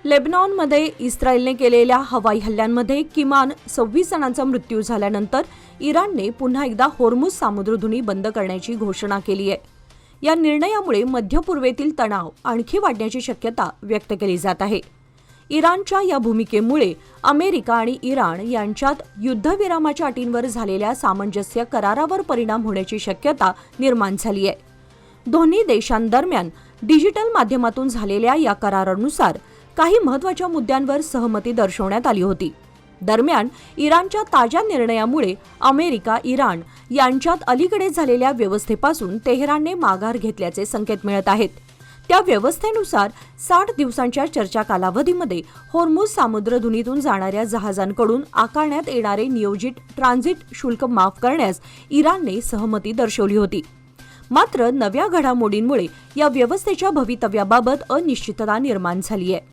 लेबनॉनमध्ये इस्रायलने केलेल्या हवाई हल्ल्यांमध्ये किमान 26 जणांचा मृत्यू झाल्यानंतर इराणने पुन्हा एकदा होर्मुझ सामुद्रधुनी बंद करण्याची घोषणा केली आहे. या निर्णयामुळे मध्य पूर्वेतील तणाव आणखी वाढण्याची शक्यता व्यक्त केली जात आहे. इराणच्या या भूमिकेमुळे अमेरिका आणि इराण यांच्यात युद्धविरामाच्या अटींवर झालेल्या सामंजस्य करारावर परिणाम होण्याची शक्यता निर्माण झाली आहे. दोन्ही देशांदरम्यान डिजिटल माध्यमातून झालेल्या या करारानुसार काही महत्त्वाच्या मुद्द्यांवर सहमती दर्शवण्यात आली होती. दरम्यान इराणच्या ताज्या निर्णयामुळे अमेरिका इराण यांच्यात अलीकडे झालेल्या व्यवस्थेपासून तेहरानने माघार घेतल्याचे संकेत मिळत आहेत. त्या व्यवस्थेनुसार 60 दिवसांच्या चर्चा कालावधीमध्ये होर्मुझ सामुद्रधुनीतून जाणाऱ्या जहाजांकडून आकारण्यात येणारे नियोजित ट्रान्झिट शुल्क माफ करण्यास इराणने सहमती दर्शवली होती. मात्र नव्या घडामोडींमुळे या व्यवस्थेच्या भवितव्याबाबत अनिश्चितता निर्माण झाली आहे.